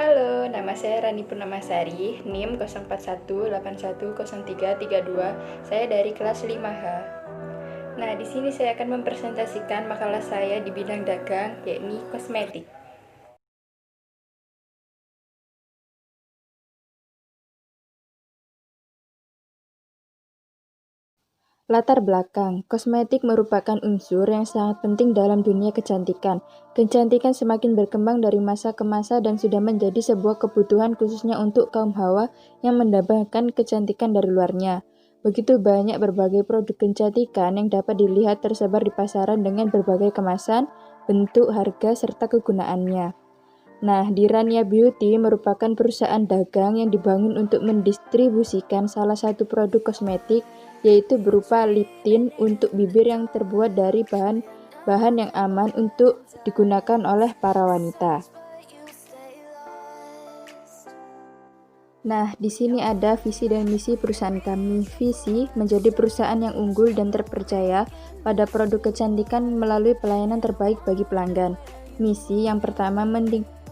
Halo, nama saya Rani Purnamasari, NIM 041810332. Saya dari kelas 5H. Nah, di sini saya akan mempresentasikan makalah saya di bidang dagang, yakni kosmetik. Latar belakang, kosmetik merupakan unsur yang sangat penting dalam dunia kecantikan. Kecantikan semakin berkembang dari masa ke masa dan sudah menjadi sebuah kebutuhan khususnya untuk kaum hawa yang mendapatkan kecantikan dari luarnya. Begitu banyak berbagai produk kecantikan yang dapat dilihat tersebar di pasaran dengan berbagai kemasan, bentuk, harga, serta kegunaannya. Nah, Dirania Beauty merupakan perusahaan dagang yang dibangun untuk mendistribusikan salah satu produk kosmetik, yaitu berupa lip tint untuk bibir yang terbuat dari bahan yang aman untuk digunakan oleh para wanita. Nah, di sini ada visi dan misi perusahaan kami. Visi menjadi perusahaan yang unggul dan terpercaya pada produk kecantikan melalui pelayanan terbaik bagi pelanggan. Misi yang pertama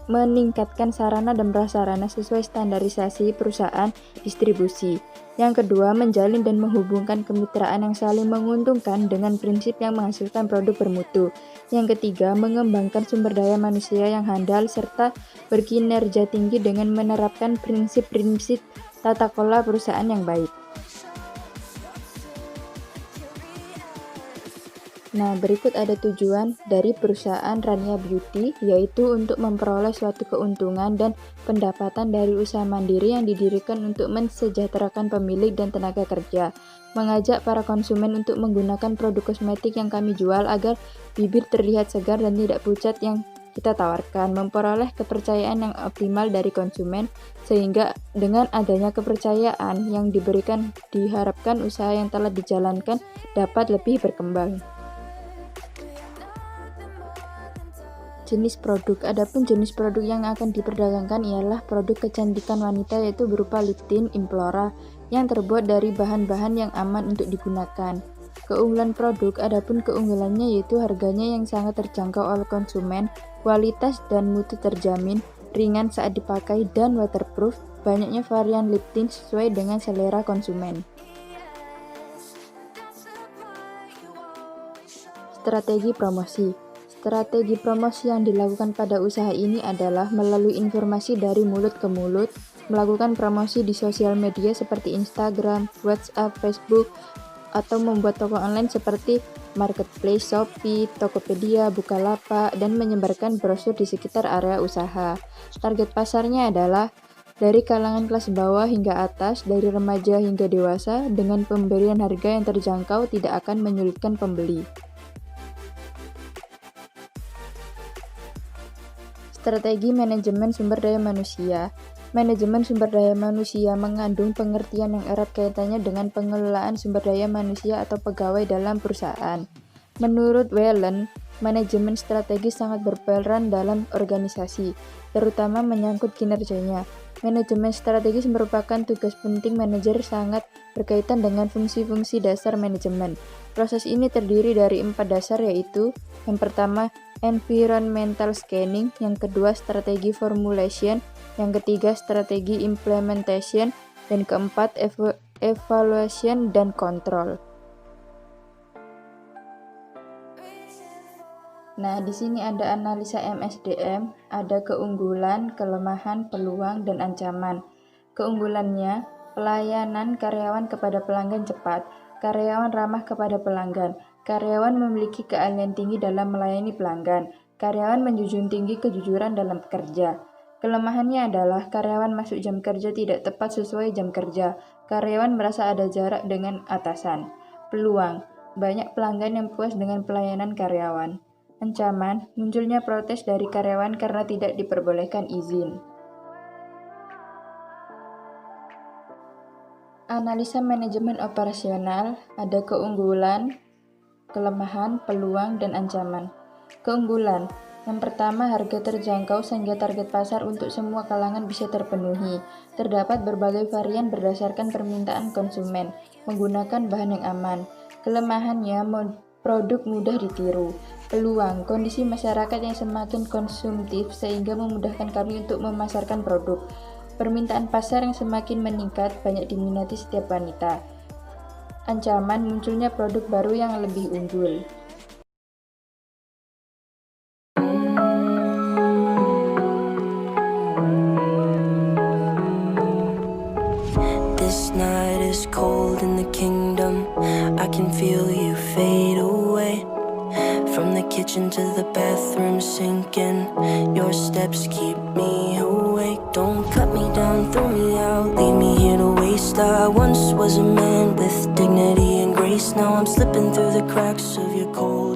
meningkatkan sarana dan prasarana sesuai standarisasi perusahaan distribusi. Yang kedua, menjalin dan menghubungkan kemitraan yang saling menguntungkan dengan prinsip yang menghasilkan produk bermutu. Yang ketiga, mengembangkan sumber daya manusia yang handal serta berkinerja tinggi dengan menerapkan prinsip-prinsip tata kelola perusahaan yang baik. Nah, berikut ada tujuan dari perusahaan Rania Beauty, yaitu untuk memperoleh suatu keuntungan dan pendapatan dari usaha mandiri yang didirikan untuk mensejahterakan pemilik dan tenaga kerja, mengajak para konsumen untuk menggunakan produk kosmetik yang kami jual agar bibir terlihat segar dan tidak pucat yang kita tawarkan, memperoleh kepercayaan yang optimal dari konsumen, sehingga dengan adanya kepercayaan yang diberikan diharapkan usaha yang telah dijalankan dapat lebih berkembang. Jenis produk. Adapun jenis produk yang akan diperdagangkan ialah produk kecantikan wanita, yaitu berupa lip tint Implora yang terbuat dari bahan-bahan yang aman untuk digunakan. Keunggulan produk. Adapun keunggulannya yaitu harganya yang sangat terjangkau oleh konsumen, kualitas dan mutu terjamin, ringan saat dipakai dan waterproof, banyaknya varian lip tint sesuai dengan selera konsumen. Strategi promosi. Strategi promosi yang dilakukan pada usaha ini adalah melalui informasi dari mulut ke mulut, melakukan promosi di sosial media seperti Instagram, WhatsApp, Facebook, atau membuat toko online seperti Marketplace, Shopee, Tokopedia, Bukalapak, dan menyebarkan brosur di sekitar area usaha. Target pasarnya adalah dari kalangan kelas bawah hingga atas, dari remaja hingga dewasa, dengan pemberian harga yang terjangkau tidak akan menyulitkan pembeli. Strategi manajemen sumber daya manusia. Manajemen sumber daya manusia mengandung pengertian yang erat kaitannya dengan pengelolaan sumber daya manusia atau pegawai dalam perusahaan. Menurut Whelan, manajemen strategi sangat berperan dalam organisasi, terutama menyangkut kinerjanya. Manajemen strategis merupakan tugas penting manajer, sangat berkaitan dengan fungsi-fungsi dasar manajemen. Proses ini terdiri dari 4 dasar, yaitu yang pertama, environmental scanning, yang kedua strategi formulation, yang ketiga strategi implementation, dan keempat evaluation dan control. Nah, di sini ada analisa MSDM, ada keunggulan, kelemahan, peluang, dan ancaman. Keunggulannya, pelayanan karyawan kepada pelanggan cepat, karyawan ramah kepada pelanggan, karyawan memiliki keahlian tinggi dalam melayani pelanggan, karyawan menjunjung tinggi kejujuran dalam bekerja. Kelemahannya adalah karyawan masuk jam kerja tidak tepat sesuai jam kerja, karyawan merasa ada jarak dengan atasan. Peluang, banyak pelanggan yang puas dengan pelayanan karyawan. Ancaman, munculnya protes dari karyawan karena tidak diperbolehkan izin. Analisa manajemen operasional, ada keunggulan, kelemahan, peluang, dan ancaman. Keunggulan, yang pertama, harga terjangkau sehingga target pasar untuk semua kalangan bisa terpenuhi. Terdapat berbagai varian berdasarkan permintaan konsumen, menggunakan bahan yang aman. Kelemahannya, produk mudah ditiru. Peluang, kondisi masyarakat yang semakin konsumtif sehingga memudahkan kami untuk memasarkan produk. Permintaan pasar yang semakin meningkat, banyak diminati setiap wanita. Ancaman, munculnya produk baru yang lebih unggul. This night is cold in the kingdom. I can feel you fade away. From the kitchen to the bathroom sinking. Your steps keep me awake. Don't cut me down, throw me out, leave me here to waste. I once was a man with dignity and grace. Now I'm slipping through the cracks of your cold